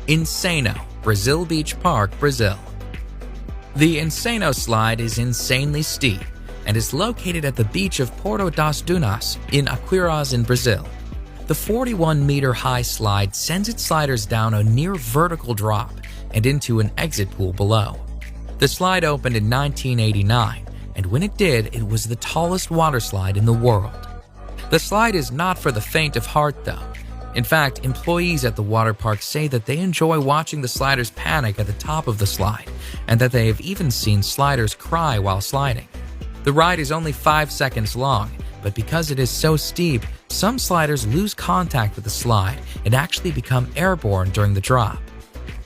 Insano, Brazil Beach Park, Brazil. The Insano slide is insanely steep and is located at the beach of Porto das Dunas in Aquiraz in Brazil. The 41-meter-high slide sends its sliders down a near-vertical drop and into an exit pool below. The slide opened in 1989, and when it did, it was the tallest water slide in the world. The slide is not for the faint of heart, though. In fact, employees at the water park say that they enjoy watching the sliders panic at the top of the slide, and that they have even seen sliders cry while sliding. The ride is only 5 seconds long, but because it is so steep, some sliders lose contact with the slide and actually become airborne during the drop.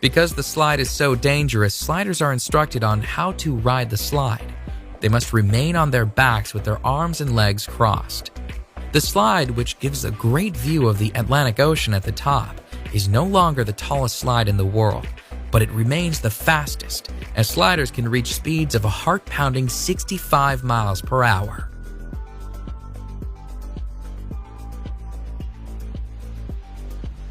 Because the slide is so dangerous, sliders are instructed on how to ride the slide. They must remain on their backs with their arms and legs crossed. The slide, which gives a great view of the Atlantic Ocean at the top, is no longer the tallest slide in the world, but it remains the fastest, as sliders can reach speeds of a heart-pounding 65 miles per hour.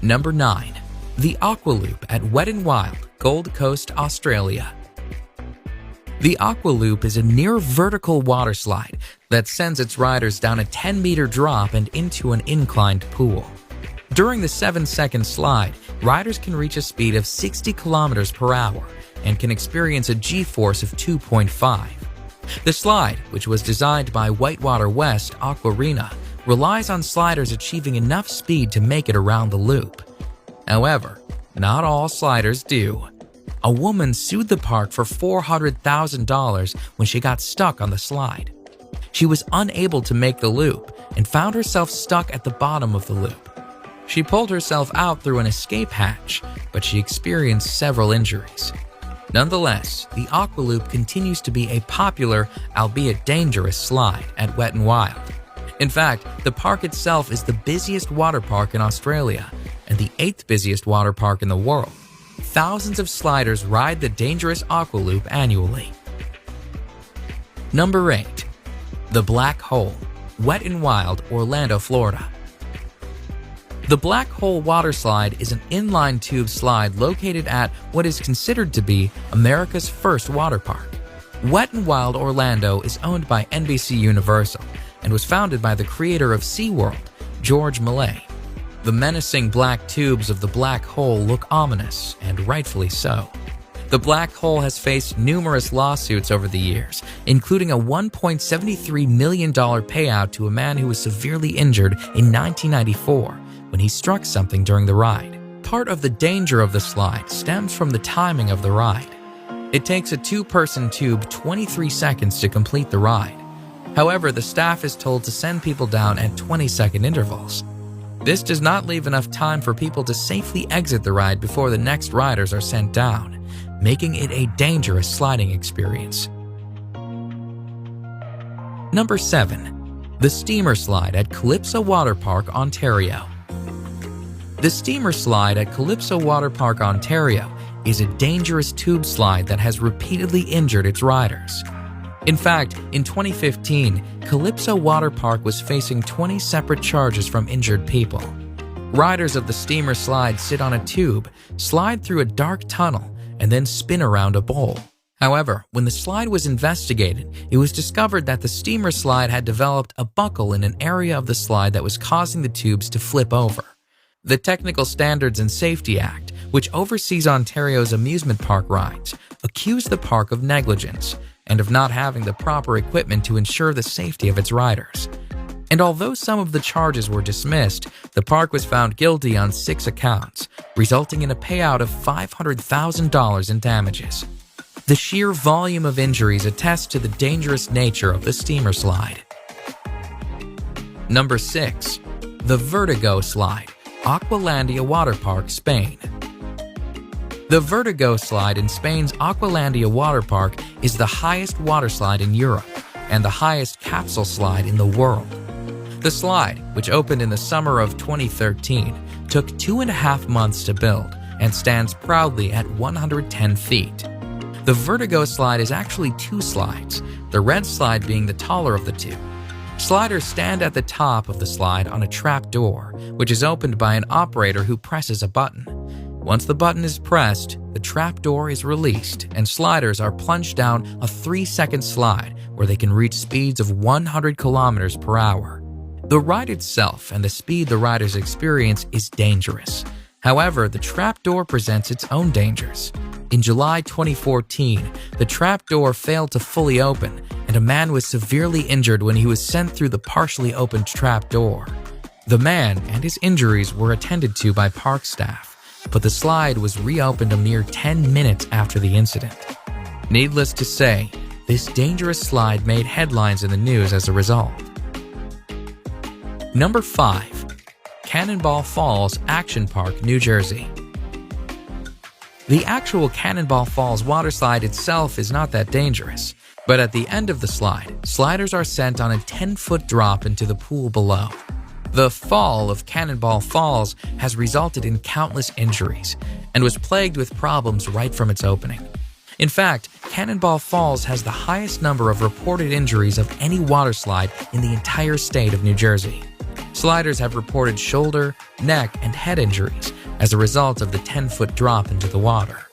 Number 9. The Aqua Loop at Wet n Wild, Gold Coast, Australia. The Aqua Loop is a near-vertical water slide that sends its riders down a 10-meter drop and into an inclined pool. During the 7-second slide, riders can reach a speed of 60 kilometers per hour and can experience a G-force of 2.5. The slide, which was designed by Whitewater West Aquarena, relies on sliders achieving enough speed to make it around the loop. However, not all sliders do. A woman sued the park for $400,000 when she got stuck on the slide. She was unable to make the loop and found herself stuck at the bottom of the loop. She pulled herself out through an escape hatch, but she experienced several injuries. Nonetheless, the Aqua Loop continues to be a popular, albeit dangerous, slide at Wet n Wild. In fact, the park itself is the busiest water park in Australia and the 8th busiest water park in the world. Thousands of sliders ride the dangerous Aqua Loop annually. Number 8. The Black Hole, Wet n Wild, Orlando, Florida. The Black Hole water slide is an inline tube slide located at what is considered to be America's first water park. Wet n Wild Orlando is owned by NBC Universal and was founded by the creator of SeaWorld, George Millay. The menacing black tubes of the black hole look ominous, and rightfully so. The black hole has faced numerous lawsuits over the years, including a $1.73 million payout to a man who was severely injured in 1994 when he struck something during the ride. Part of the danger of the slide stems from the timing of the ride. It takes a 2-person tube 23 seconds to complete the ride. However, the staff is told to send people down at 20-second intervals. This does not leave enough time for people to safely exit the ride before the next riders are sent down, making it a dangerous sliding experience. Number 7. The Steamer Slide at Calypso Water Park, Ontario. The Steamer Slide at Calypso Water Park, Ontario is a dangerous tube slide that has repeatedly injured its riders. In fact, in 2015, Calypso Water Park was facing 20 separate charges from injured people. Riders of the steamer slide sit on a tube, slide through a dark tunnel, and then spin around a bowl. However, when the slide was investigated, it was discovered that the steamer slide had developed a buckle in an area of the slide that was causing the tubes to flip over. The Technical Standards and Safety Act, which oversees Ontario's amusement park rides, accused the park of negligence and of not having the proper equipment to ensure the safety of its riders. And although some of the charges were dismissed, the park was found guilty on 6 accounts, resulting in a payout of $500,000 in damages. The sheer volume of injuries attests to the dangerous nature of the steamer slide. Number 6. The Vertigo Slide, Aqualandia Water Park, Spain. The Vertigo Slide in Spain's Aqualandia Water Park is the highest water slide in Europe and the highest capsule slide in the world. The slide, which opened in the summer of 2013, took 2.5 months to build and stands proudly at 110 feet. The Vertigo Slide is actually 2 slides, the red slide being the taller of the 2. Sliders stand at the top of the slide on a trap door, which is opened by an operator who presses a button. Once the button is pressed, the trapdoor is released and sliders are plunged down a 3-second slide where they can reach speeds of 100 kilometers per hour. The ride itself and the speed the riders experience is dangerous. However, the trapdoor presents its own dangers. In July 2014, the trapdoor failed to fully open, and a man was severely injured when he was sent through the partially opened trapdoor. The man and his injuries were attended to by park staff, but the slide was reopened a mere 10 minutes after the incident. Needless to say, this dangerous slide made headlines in the news as a result. Number 5. Cannonball Falls Action Park, New Jersey. The actual Cannonball Falls water slide itself is not that dangerous, but at the end of the slide, sliders are sent on a 10-foot drop into the pool below. The fall of Cannonball Falls has resulted in countless injuries and was plagued with problems right from its opening. In fact, Cannonball Falls has the highest number of reported injuries of any water slide in the entire state of New Jersey. Sliders have reported shoulder, neck, and head injuries as a result of the 10-foot drop into the water.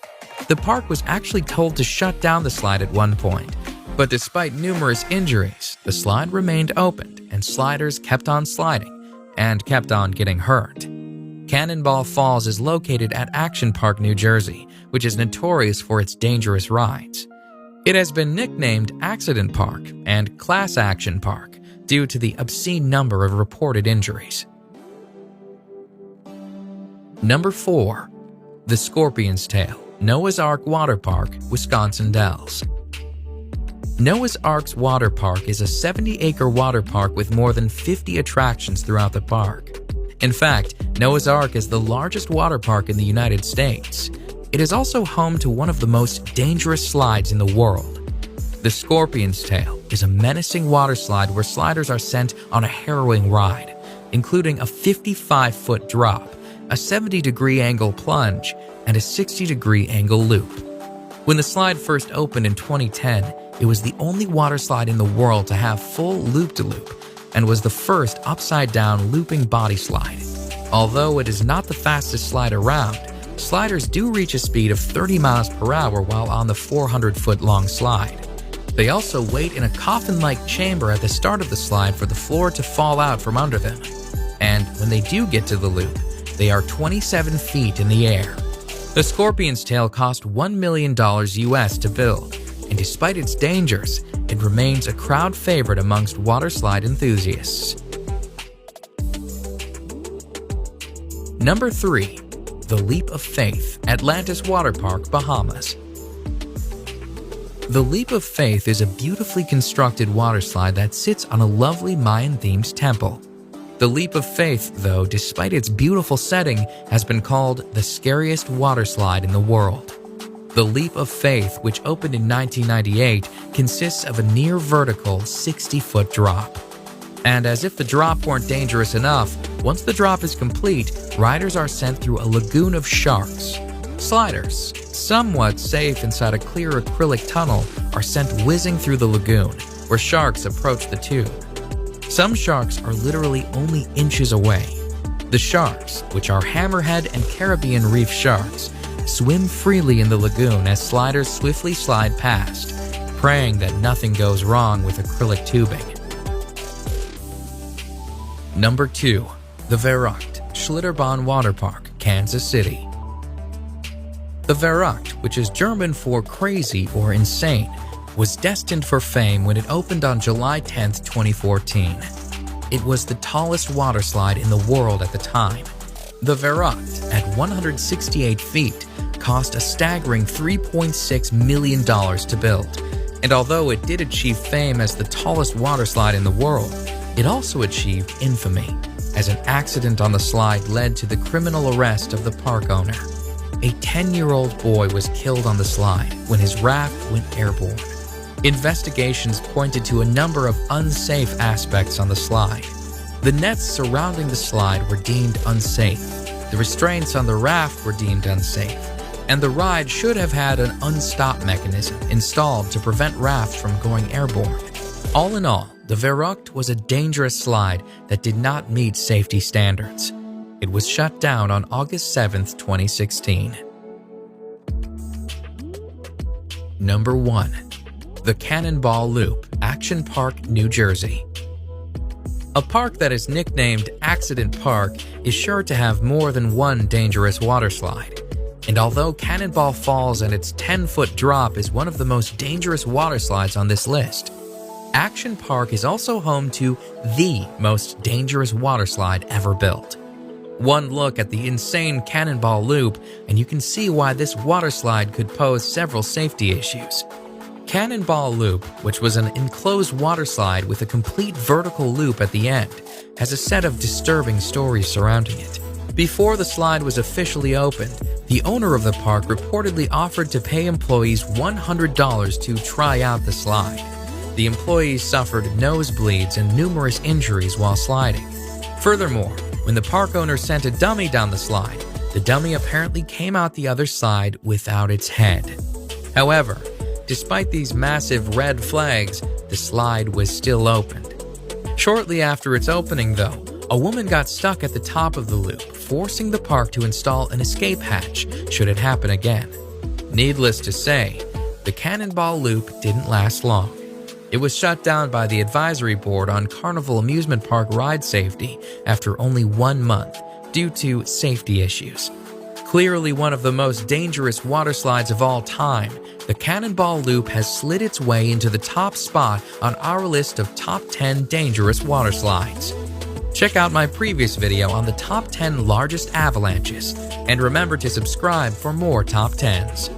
The park was actually told to shut down the slide at one point, but despite numerous injuries, the slide remained opened and sliders kept on sliding and kept on getting hurt. Cannonball Falls is located at Action Park, New Jersey, which is notorious for its dangerous rides. It has been nicknamed Accident Park and Class Action Park due to the obscene number of reported injuries. Number 4. The Scorpion's Tail, Noah's Ark Water Park, Wisconsin Dells. Noah's Ark's Water Park is a 70-acre water park with more than 50 attractions throughout the park. In fact, Noah's Ark is the largest water park in the United States. It is also home to one of the most dangerous slides in the world. The Scorpion's Tail is a menacing water slide where sliders are sent on a harrowing ride, including a 55-foot drop, a 70-degree angle plunge, and a 60-degree angle loop. When the slide first opened in 2010, it was the only water slide in the world to have full loop-de-loop and was the first upside-down looping body slide. Although it is not the fastest slide around, sliders do reach a speed of 30 miles per hour while on the 400-foot-long slide. They also wait in a coffin-like chamber at the start of the slide for the floor to fall out from under them. And when they do get to the loop, they are 27 feet in the air. The Scorpion's Tail cost $1 million US to build, and despite its dangers, it remains a crowd favorite amongst water slide enthusiasts. Number 3. The Leap of Faith, Atlantis Water Park, Bahamas. The Leap of Faith is a beautifully constructed water slide that sits on a lovely Mayan-themed temple. The Leap of Faith, though, despite its beautiful setting, has been called the scariest water slide in the world. The Leap of Faith, which opened in 1998, consists of a near-vertical 60-foot drop. And as if the drop weren't dangerous enough, once the drop is complete, riders are sent through a lagoon of sharks. Sliders, somewhat safe inside a clear acrylic tunnel, are sent whizzing through the lagoon, where sharks approach the tube. Some sharks are literally only inches away. The sharks, which are hammerhead and Caribbean reef sharks, swim freely in the lagoon as sliders swiftly slide past, praying that nothing goes wrong with acrylic tubing. Number 2. The Verrückt Schlitterbahn Water Park, Kansas City. The Verrückt, which is German for crazy or insane, was destined for fame when it opened on July 10, 2014. It was the tallest water slide in the world at the time. The Verrückt, at 168 feet, cost a staggering $3.6 million to build. And although it did achieve fame as the tallest water slide in the world, it also achieved infamy, as an accident on the slide led to the criminal arrest of the park owner. A 10-year-old boy was killed on the slide when his raft went airborne. Investigations pointed to a number of unsafe aspects on the slide. The nets surrounding the slide were deemed unsafe, the restraints on the raft were deemed unsafe, and the ride should have had an unstop mechanism installed to prevent rafts from going airborne. All in all, the Verrückt was a dangerous slide that did not meet safety standards. It was shut down on August 7, 2016. Number 1. The Cannonball Loop, Action Park, New Jersey. A park that is nicknamed Accident Park is sure to have more than one dangerous waterslide. And although Cannonball Falls and its 10-foot drop is one of the most dangerous waterslides on this list, Action Park is also home to the most dangerous waterslide ever built. One look at the insane Cannonball Loop and you can see why this waterslide could pose several safety issues. Cannonball Loop, which was an enclosed waterslide with a complete vertical loop at the end, has a set of disturbing stories surrounding it. Before the slide was officially opened, the owner of the park reportedly offered to pay employees $100 to try out the slide. The employees suffered nosebleeds and numerous injuries while sliding. Furthermore, when the park owner sent a dummy down the slide, the dummy apparently came out the other side without its head. However, despite these massive red flags, the slide was still opened. Shortly after its opening, though, a woman got stuck at the top of the loop, forcing the park to install an escape hatch should it happen again. Needless to say, the Cannonball Loop didn't last long. It was shut down by the Advisory Board on Carnival Amusement Park ride safety after only 1 month due to safety issues. Clearly one of the most dangerous waterslides of all time, the Cannonball Loop has slid its way into the top spot on our list of top 10 dangerous waterslides. Check out my previous video on the top 10 largest avalanches, and remember to subscribe for more top 10s.